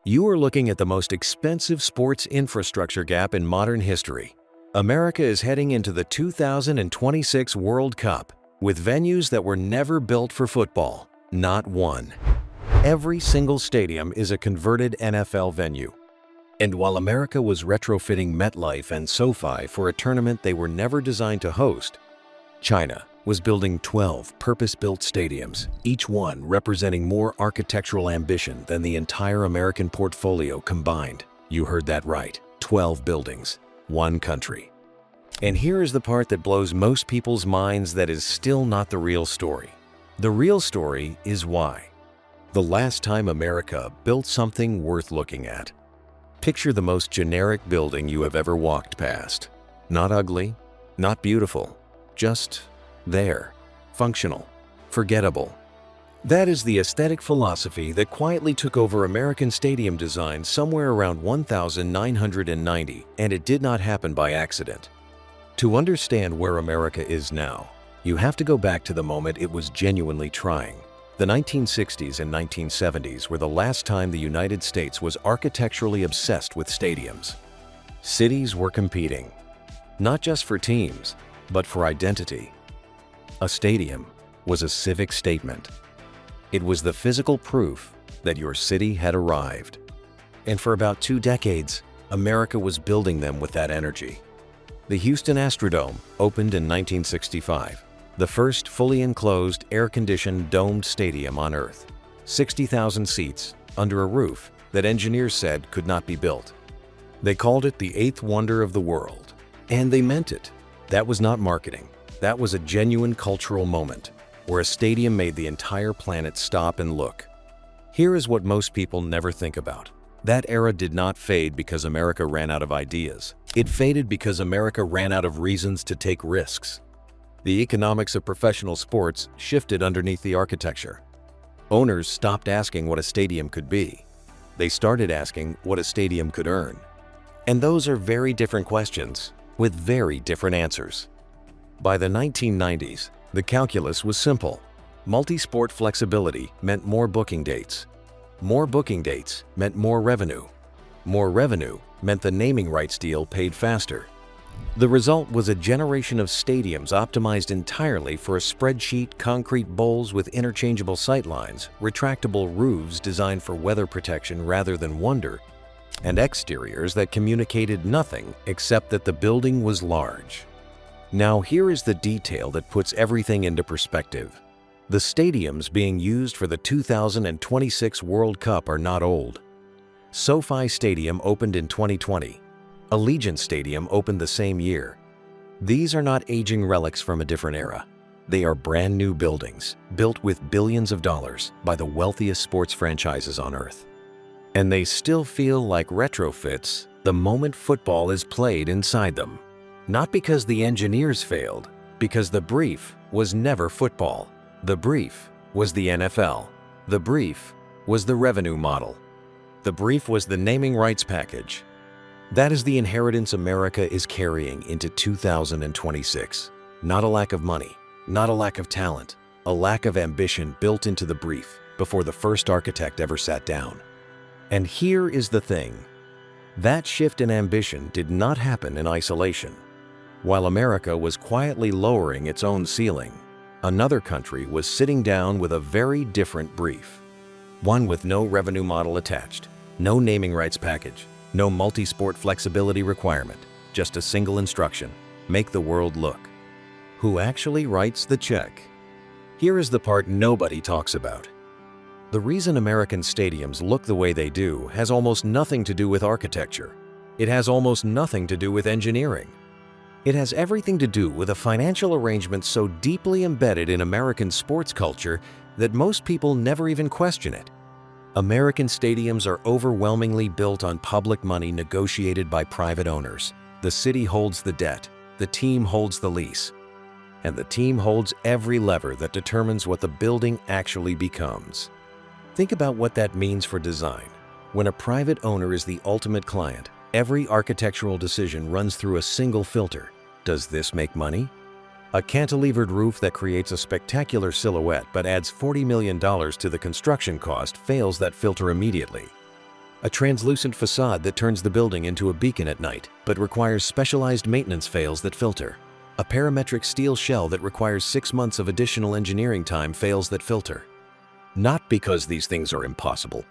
You are looking at the most expensive sports infrastructure gap in modern history. America is heading into the 2026 World Cup with venues that were never built for football, not one. Every single stadium is a converted NFL venue. And while America was retrofitting MetLife and SoFi for a tournament they were never designed to host, China was building 12 purpose-built stadiums, each one representing more architectural ambition than the entire American portfolio combined. You heard that right, 12 buildings, one country. And here is the part that blows most people's minds that is still not the real story. The real story is why. The last time America built something worth looking at. Picture the most generic building you have ever walked past. Not ugly, not beautiful, just there, functional, forgettable. That is the aesthetic philosophy that quietly took over American stadium design somewhere around 1990, and it did not happen by accident. To understand where America is now, you have to go back to the moment it was genuinely trying. The 1960s and 1970s were the last time the United States was architecturally obsessed with stadiums. Cities were competing, not just for teams, but for identity. A stadium was a civic statement. It was the physical proof that your city had arrived. And for about 2 decades, America was building them with that energy. The Houston Astrodome opened in 1965, the first fully enclosed, air-conditioned, domed stadium on Earth. 60,000 seats under a roof that engineers said could not be built. They called it the 8th wonder of the world. And they meant it. That was not marketing. That was a genuine cultural moment, where a stadium made the entire planet stop and look. Here is what most people never think about. That era did not fade because America ran out of ideas. It faded because America ran out of reasons to take risks. The economics of professional sports shifted underneath the architecture. Owners stopped asking what a stadium could be. They started asking what a stadium could earn. And those are very different questions, with very different answers. By the 1990s, the calculus was simple. Multi-sport flexibility meant more booking dates. More booking dates meant more revenue. More revenue meant the naming rights deal paid faster. The result was a generation of stadiums optimized entirely for a spreadsheet, concrete bowls with interchangeable sightlines, retractable roofs designed for weather protection rather than wonder, and exteriors that communicated nothing except that the building was large. Now here is the detail that puts everything into perspective. The stadiums being used for the 2026 World Cup are not old. SoFi Stadium opened in 2020. Allegiant Stadium opened the same year. These are not aging relics from a different era. They are brand new buildings, built with billions of dollars by the wealthiest sports franchises on Earth. And they still feel like retrofits the moment football is played inside them. Not because the engineers failed, because the brief was never football. The brief was the NFL. The brief was the revenue model. The brief was the naming rights package. That is the inheritance America is carrying into 2026. Not a lack of money, not a lack of talent, a lack of ambition built into the brief before the first architect ever sat down. And here is the thing. That shift in ambition did not happen in isolation. While America was quietly lowering its own ceiling, another country was sitting down with a very different brief. One with no revenue model attached, no naming rights package, no multi-sport flexibility requirement, just a single instruction: make the world look. Who actually writes the check? Here is the part nobody talks about. The reason American stadiums look the way they do has almost nothing to do with architecture. It has almost nothing to do with engineering. It has everything to do with a financial arrangement so deeply embedded in American sports culture that most people never even question it. American stadiums are overwhelmingly built on public money negotiated by private owners. The city holds the debt, the team holds the lease, and the team holds every lever that determines what the building actually becomes. Think about what that means for design. When a private owner is the ultimate client, every architectural decision runs through a single filter. Does this make money? A cantilevered roof that creates a spectacular silhouette but adds $40 million to the construction cost fails that filter immediately. A translucent facade that turns the building into a beacon at night, but requires specialized maintenance fails that filter. A parametric steel shell that requires 6 months of additional engineering time fails that filter. Not because these things are impossible,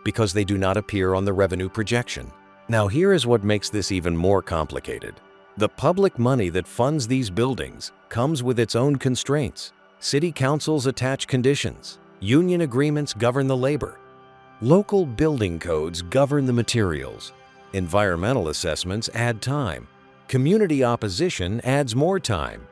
because they do not appear on the revenue projection. Now here is what makes this even more complicated. The public money that funds these buildings comes with its own constraints. City councils attach conditions. Union agreements govern the labor. Local building codes govern the materials. Environmental assessments add time. Community opposition adds more time.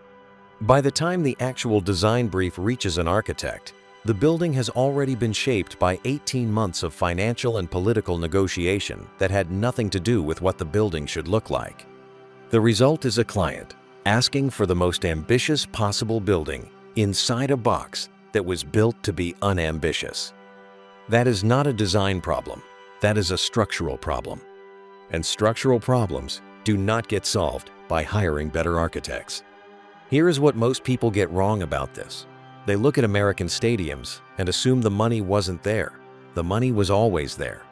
By the time the actual design brief reaches an architect, the building has already been shaped by 18 months of financial and political negotiation that had nothing to do with what the building should look like. The result is a client asking for the most ambitious possible building inside a box that was built to be unambitious. That is not a design problem. That is a structural problem. And structural problems do not get solved by hiring better architects. Here is what most people get wrong about this. They look at American stadiums and assume the money wasn't there. The money was always there.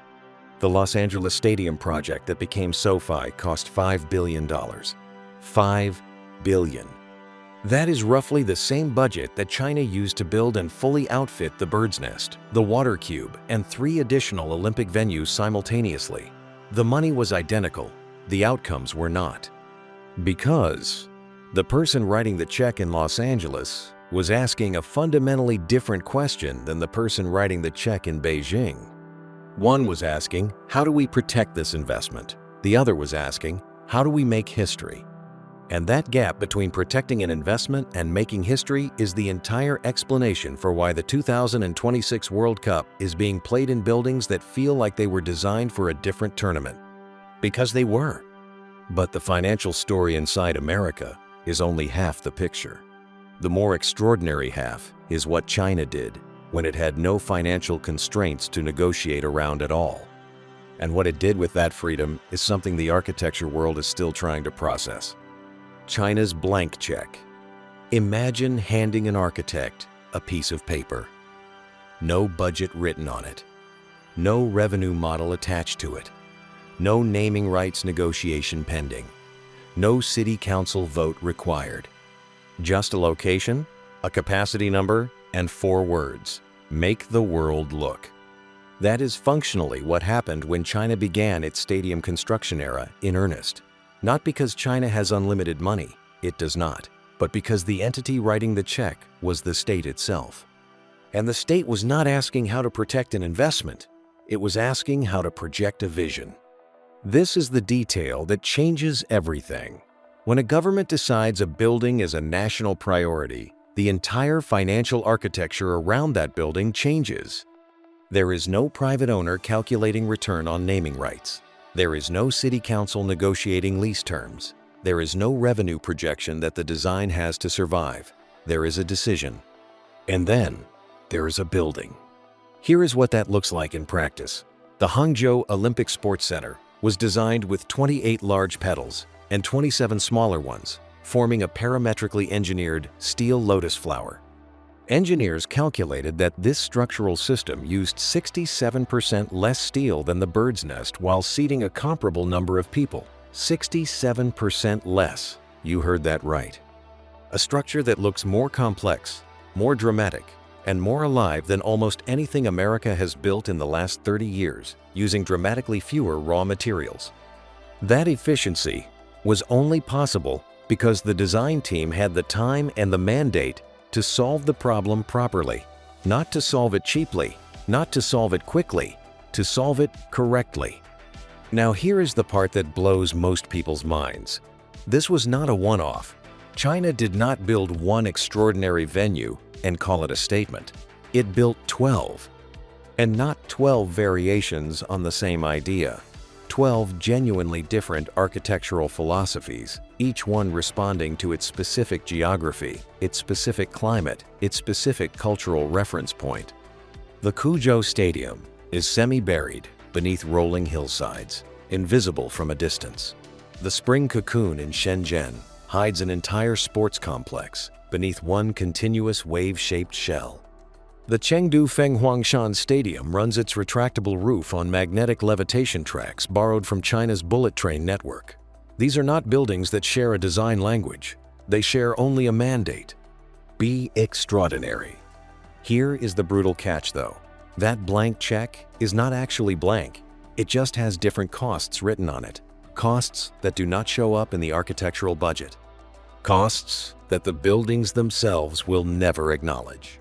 The Los Angeles Stadium project that became SoFi cost $5 billion. $5 billion. That is roughly the same budget that China used to build and fully outfit the Bird's Nest, the Water Cube, and 3 additional Olympic venues simultaneously. The money was identical. The outcomes were not. Because the person writing the check in Los Angeles was asking a fundamentally different question than the person writing the check in Beijing. One was asking, how do we protect this investment? The other was asking, how do we make history? And that gap between protecting an investment and making history is the entire explanation for why the 2026 World Cup is being played in buildings that feel like they were designed for a different tournament. Because they were. But the financial story inside America is only half the picture. The more extraordinary half is what China did when it had no financial constraints to negotiate around at all. And what it did with that freedom is something the architecture world is still trying to process. China's blank check. Imagine handing an architect a piece of paper. No budget written on it. No revenue model attached to it. No naming rights negotiation pending. No city council vote required. Just a location, a capacity number, and 4 words. Make the world look. That is functionally what happened when China began its stadium construction era in earnest. Not because China has unlimited money, it does not, but because the entity writing the check was the state itself. And the state was not asking how to protect an investment, it was asking how to project a vision. This is the detail that changes everything. When a government decides a building is a national priority, the entire financial architecture around that building changes. There is no private owner calculating return on naming rights. There is no city council negotiating lease terms. There is no revenue projection that the design has to survive. There is a decision. And then, there is a building. Here is what that looks like in practice. The Hangzhou Olympic Sports Center was designed with 28 large petals and 27 smaller ones, forming a parametrically engineered steel lotus flower. Engineers calculated that this structural system used 67% less steel than the Bird's Nest while seating a comparable number of people. 67% less. You heard that right. A structure that looks more complex, more dramatic, and more alive than almost anything America has built in the last 30 years, using dramatically fewer raw materials. That efficiency was only possible because the design team had the time and the mandate to solve the problem properly, not to solve it cheaply, not to solve it quickly, to solve it correctly. Now here is the part that blows most people's minds. This was not a one-off. China did not build one extraordinary venue and call it a statement. It built 12. And not 12 variations on the same idea. 12 genuinely different architectural philosophies, each one responding to its specific geography, its specific climate, its specific cultural reference point. The Hangzhou Stadium is semi-buried beneath rolling hillsides, invisible from a distance. The Spring Cocoon in Shenzhen hides an entire sports complex beneath one continuous wave-shaped shell. The Chengdu Fenghuangshan Stadium runs its retractable roof on magnetic levitation tracks borrowed from China's bullet train network. These are not buildings that share a design language. They share only a mandate: be extraordinary. Here is the brutal catch, though. That blank check is not actually blank. It just has different costs written on it. Costs that do not show up in the architectural budget. Costs that the buildings themselves will never acknowledge.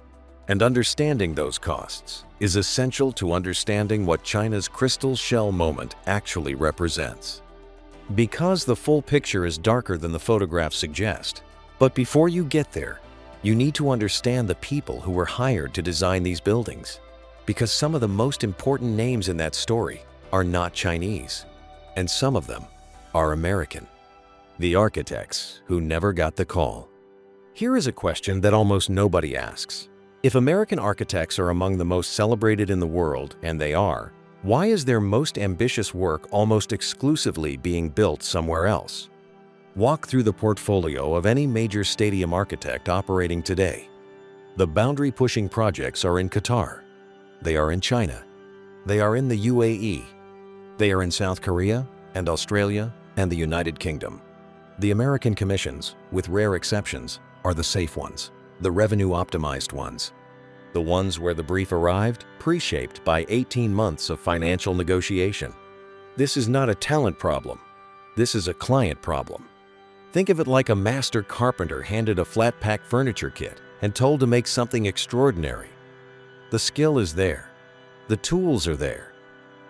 And understanding those costs is essential to understanding what China's crystal shell moment actually represents. Because the full picture is darker than the photographs suggest. But before you get there, you need to understand the people who were hired to design these buildings. Because some of the most important names in that story are not Chinese, and some of them are American. The architects who never got the call. Here is a question that almost nobody asks. If American architects are among the most celebrated in the world, and they are, why is their most ambitious work almost exclusively being built somewhere else? Walk through the portfolio of any major stadium architect operating today. The boundary-pushing projects are in Qatar. They are in China. They are in the UAE. They are in South Korea and Australia and the United Kingdom. The American commissions, with rare exceptions, are the safe ones, the revenue-optimized ones. The ones where the brief arrived, pre-shaped by 18 months of financial negotiation. This is not a talent problem. This is a client problem. Think of it like a master carpenter handed a flat-pack furniture kit and told to make something extraordinary. The skill is there. The tools are there.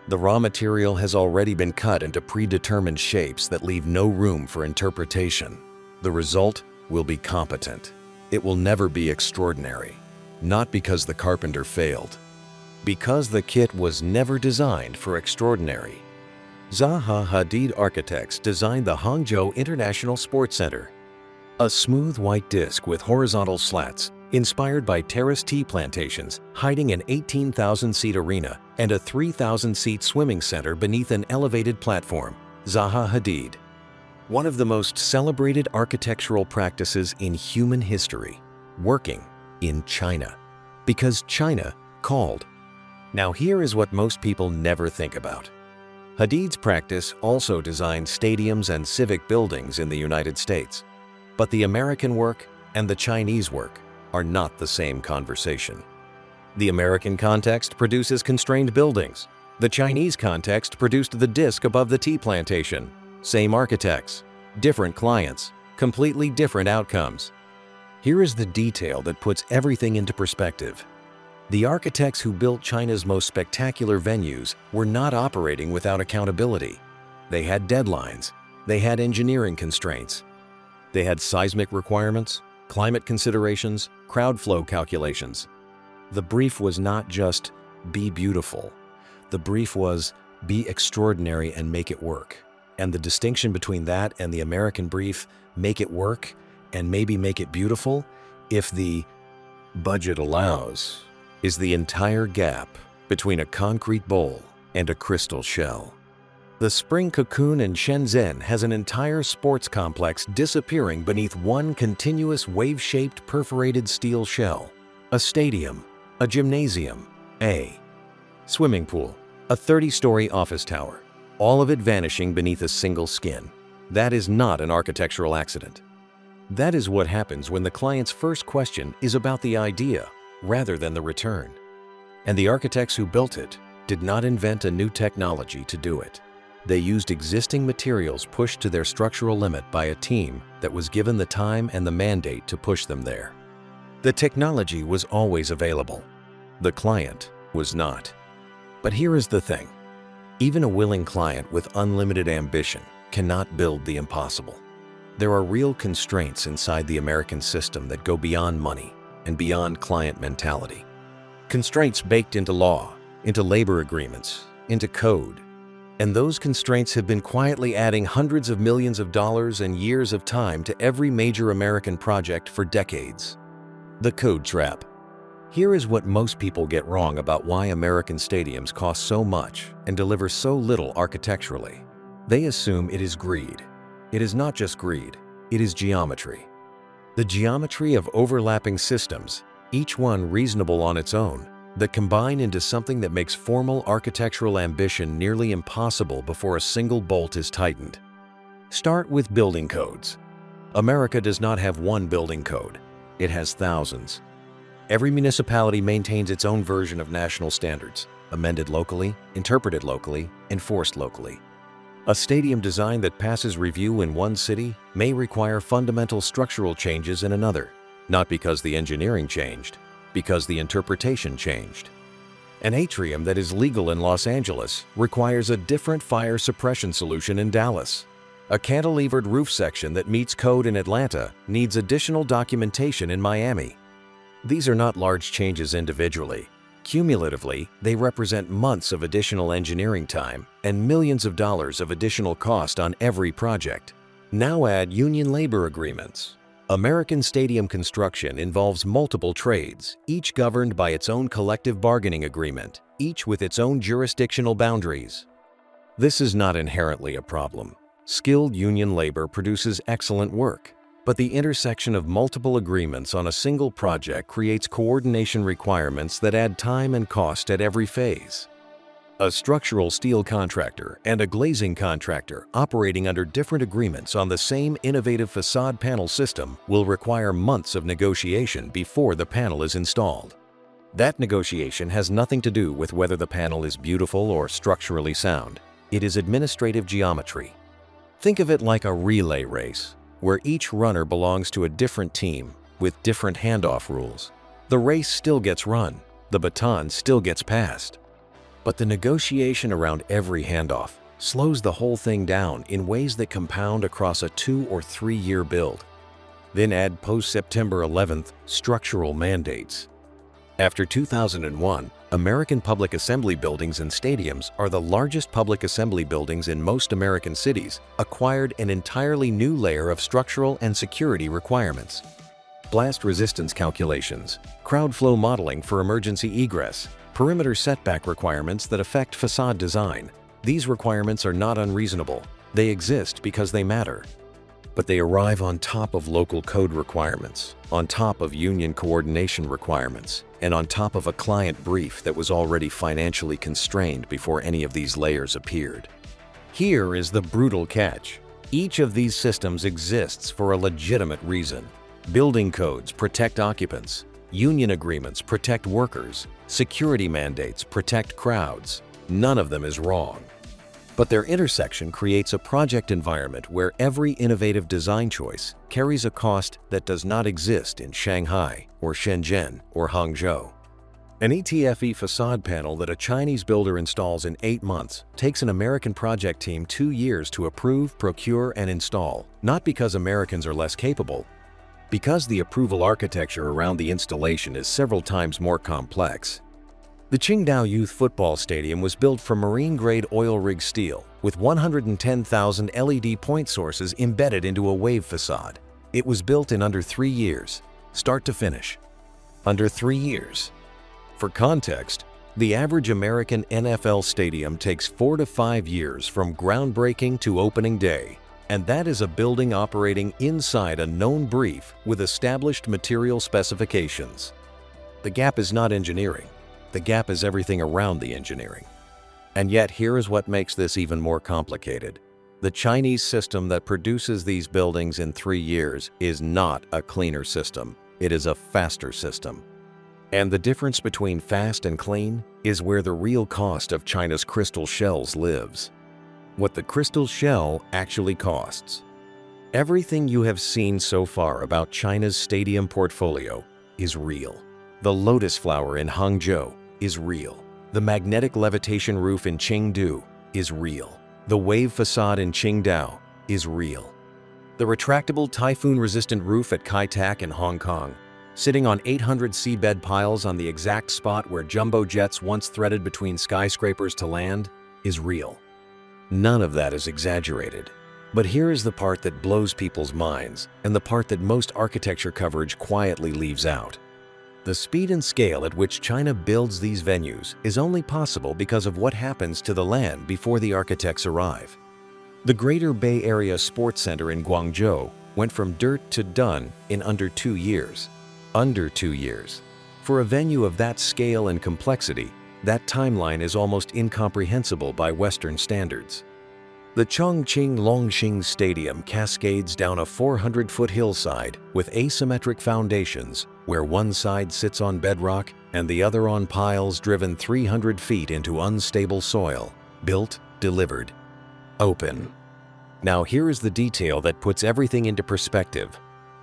The raw material has already been cut into predetermined shapes that leave no room for interpretation. The result will be competent. It will never be extraordinary. Not because the carpenter failed. Because the kit was never designed for extraordinary. Zaha Hadid architects designed the Hangzhou International Sports Center. A smooth white disc with horizontal slats, inspired by terrace tea plantations, hiding an 18,000-seat arena and a 3,000-seat swimming center beneath an elevated platform. Zaha Hadid. One of the most celebrated architectural practices in human history, working in China. Because China called. Now here is what most people never think about. Hadid's practice also designed stadiums and civic buildings in the United States. But the American work and the Chinese work are not the same conversation. The American context produces constrained buildings. The Chinese context produced the disc above the tea plantation. Same architects, different clients, completely different outcomes. Here is the detail that puts everything into perspective. The architects who built China's most spectacular venues were not operating without accountability. They had deadlines. They had engineering constraints. They had seismic requirements, climate considerations, crowd flow calculations. The brief was not just be beautiful. The brief was be extraordinary and make it work. And the distinction between that and the American brief, make it work and maybe make it beautiful, if the budget allows, is the entire gap between a concrete bowl and a crystal shell. The Spring Cocoon in Shenzhen has an entire sports complex disappearing beneath one continuous wave-shaped perforated steel shell. A stadium, a gymnasium, a swimming pool, a 30-story office tower, all of it vanishing beneath a single skin. That is not an architectural accident. That is what happens when the client's first question is about the idea rather than the return. And the architects who built it did not invent a new technology to do it. They used existing materials pushed to their structural limit by a team that was given the time and the mandate to push them there. The technology was always available. The client was not. But here is the thing. Even a willing client with unlimited ambition cannot build the impossible. There are real constraints inside the American system that go beyond money and beyond client mentality. Constraints baked into law, into labor agreements, into code. And those constraints have been quietly adding hundreds of millions of dollars and years of time to every major American project for decades. The code trap. Here is what most people get wrong about why American stadiums cost so much and deliver so little architecturally. They assume it is greed. It is not just greed, it is geometry. The geometry of overlapping systems, each one reasonable on its own, that combine into something that makes formal architectural ambition nearly impossible before a single bolt is tightened. Start with building codes. America does not have one building code. It has thousands. Every municipality maintains its own version of national standards, amended locally, interpreted locally, enforced locally. A stadium design that passes review in one city may require fundamental structural changes in another, not because the engineering changed, because the interpretation changed. An atrium that is legal in Los Angeles requires a different fire suppression solution in Dallas. A cantilevered roof section that meets code in Atlanta needs additional documentation in Miami. These are not large changes individually. Cumulatively, they represent months of additional engineering time and millions of dollars of additional cost on every project. Now add union labor agreements. American stadium construction involves multiple trades, each governed by its own collective bargaining agreement, each with its own jurisdictional boundaries. This is not inherently a problem. Skilled union labor produces excellent work, but the intersection of multiple agreements on a single project creates coordination requirements that add time and cost at every phase. A structural steel contractor and a glazing contractor operating under different agreements on the same innovative facade panel system will require months of negotiation before the panel is installed. That negotiation has nothing to do with whether the panel is beautiful or structurally sound. It is administrative geometry. Think of it like a relay race, where each runner belongs to a different team with different handoff rules. The race still gets run, the baton still gets passed. But the negotiation around every handoff slows the whole thing down in ways that compound across a 2 or 3 year build. Then add post-September 11th structural mandates. After 2001, American public assembly buildings and stadiums are the largest public assembly buildings in most American cities, acquired an entirely new layer of structural and security requirements. Blast resistance calculations, crowd flow modeling for emergency egress, perimeter setback requirements that affect facade design. These requirements are not unreasonable. They exist because they matter. But they arrive on top of local code requirements, on top of union coordination requirements, and on top of a client brief that was already financially constrained before any of these layers appeared. Here is the brutal catch. Each of these systems exists for a legitimate reason. Building codes protect occupants. Union agreements protect workers. Security mandates protect crowds. None of them is wrong. But their intersection creates a project environment where every innovative design choice carries a cost that does not exist in Shanghai or Shenzhen or Hangzhou. An ETFE facade panel that a Chinese builder installs in 8 months takes an American project team 2 years to approve, procure, and install, not because Americans are less capable, because the approval architecture around the installation is several times more complex. The Qingdao Youth Football Stadium was built from marine-grade oil rig steel with 110,000 LED point sources embedded into a wave facade. It was built in under 3 years, start to finish. Under 3 years. For context, the average American NFL stadium takes 4 to 5 years from groundbreaking to opening day, and that is a building operating inside a known brief with established material specifications. The gap is not engineering. The gap is everything around the engineering. And yet here is what makes this even more complicated. The Chinese system that produces these buildings in 3 years is not a cleaner system. It is a faster system. And the difference between fast and clean is where the real cost of China's crystal shells lives. What the crystal shell actually costs. Everything you have seen so far about China's stadium portfolio is real. The lotus flower in Hangzhou is real. The magnetic levitation roof in Chengdu is real. The wave facade in Qingdao is real. The retractable typhoon-resistant roof at Kai Tak in Hong Kong, sitting on 800 seabed piles on the exact spot where jumbo jets once threaded between skyscrapers to land, is real. None of that is exaggerated. But here is the part that blows people's minds, and the part that most architecture coverage quietly leaves out. The speed and scale at which China builds these venues is only possible because of what happens to the land before the architects arrive. The Greater Bay Area Sports Center in Guangzhou went from dirt to done in under 2 years. Under 2 years. For a venue of that scale and complexity, that timeline is almost incomprehensible by Western standards. The Chongqing Longxing Stadium cascades down a 400-foot hillside with asymmetric foundations where one side sits on bedrock and the other on piles driven 300 feet into unstable soil. Built, delivered, open. Now here is the detail that puts everything into perspective.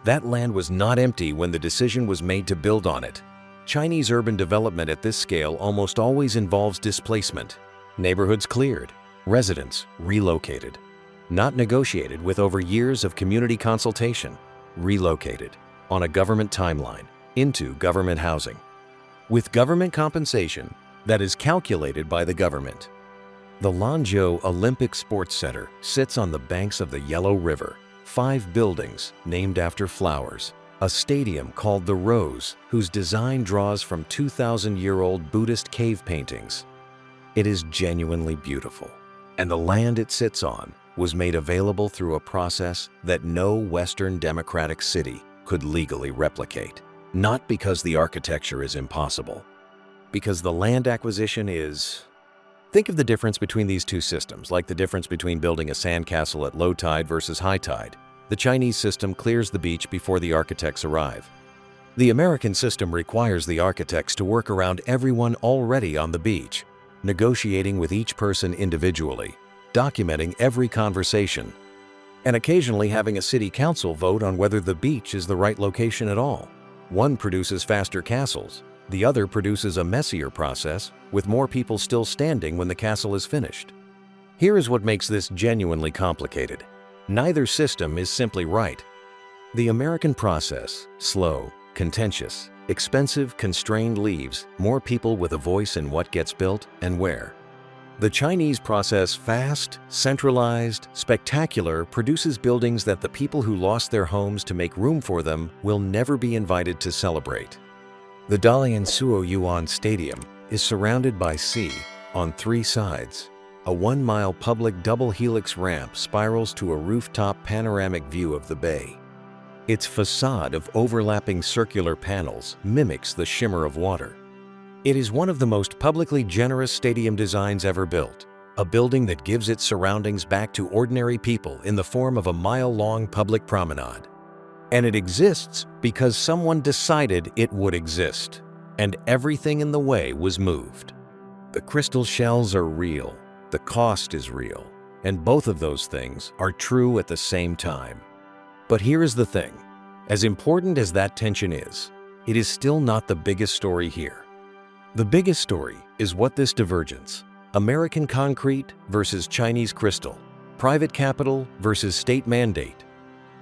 That land was not empty when the decision was made to build on it. Chinese urban development at this scale almost always involves displacement. Neighborhoods cleared, residents relocated. Not negotiated with over years of community consultation. Relocated on a government timeline into government housing. With government compensation that is calculated by the government. The Lanzhou Olympic Sports Center sits on the banks of the Yellow River. 5 buildings named after flowers. A stadium called the Rose, whose design draws from 2,000-year-old Buddhist cave paintings. It is genuinely beautiful, and the land it sits on was made available through a process that no Western democratic city could legally replicate. Not because the architecture is impossible, because the land acquisition is... Think of the difference between these two systems, like the difference between building a sandcastle at low tide versus high tide. The Chinese system clears the beach before the architects arrive. The American system requires the architects to work around everyone already on the beach, negotiating with each person individually, documenting every conversation, and occasionally having a city council vote on whether the beach is the right location at all. One produces faster castles, the other produces a messier process, with more people still standing when the castle is finished. Here is what makes this genuinely complicated. Neither system is simply right. The American process, slow, contentious, expensive, constrained, leaves more people with a voice in what gets built and where. The Chinese process, fast, centralized, spectacular, produces buildings that the people who lost their homes to make room for them will never be invited to celebrate. The Dalian Suoyuan Stadium is surrounded by sea on 3 sides. A 1-mile public double helix ramp spirals to a rooftop panoramic view of the bay. Its facade of overlapping circular panels mimics the shimmer of water. It is one of the most publicly generous stadium designs ever built, a building that gives its surroundings back to ordinary people in the form of a mile-long public promenade. And it exists because someone decided it would exist, and everything in the way was moved. The crystal shells are real, the cost is real, and both of those things are true at the same time. But here is the thing. As important as that tension is, it is still not the biggest story here. The biggest story is what this divergence, American concrete versus Chinese crystal, private capital versus state mandate,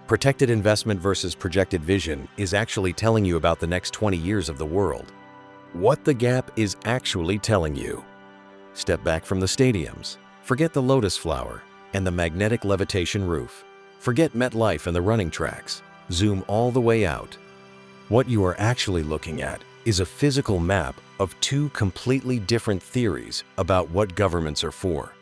protected investment versus projected vision, is actually telling you about the next 20 years of the world. What the gap is actually telling you. Step back from the stadiums. Forget the lotus flower and the magnetic levitation roof. Forget MetLife and the running tracks. Zoom all the way out. What you are actually looking at is a physical map of 2 completely different theories about what governments are for.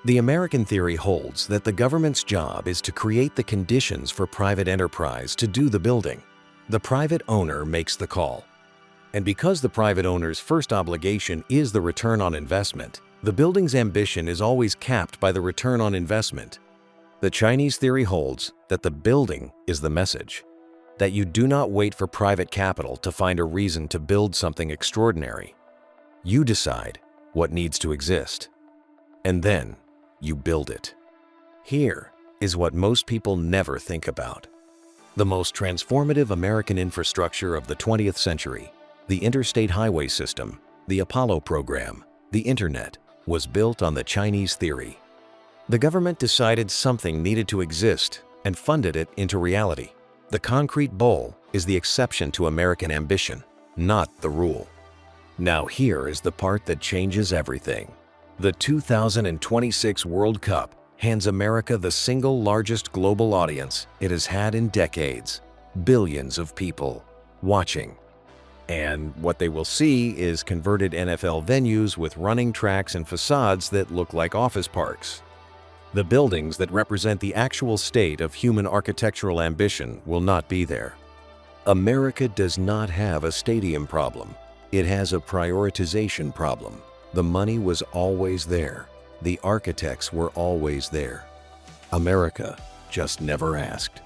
The American theory holds that the government's job is to create the conditions for private enterprise to do the building. The private owner makes the call. And because the private owner's first obligation is the return on investment, the building's ambition is always capped by the return on investment. The Chinese theory holds that the building is the message, that you do not wait for private capital to find a reason to build something extraordinary. You decide what needs to exist, and then you build it. Here is what most people never think about. The most transformative American infrastructure of the 20th century, the interstate highway system, the Apollo program, the internet, was built on the Chinese theory. The government decided something needed to exist and funded it into reality. The concrete bowl is the exception to American ambition, not the rule. Now here is the part that changes everything. The 2026 World Cup hands America the single largest global audience it has had in decades. Billions of people watching. And what they will see is converted NFL venues with running tracks and facades that look like office parks. The buildings that represent the actual state of human architectural ambition will not be there. America does not have a stadium problem. It has a prioritization problem. The money was always there. The architects were always there. America just never asked.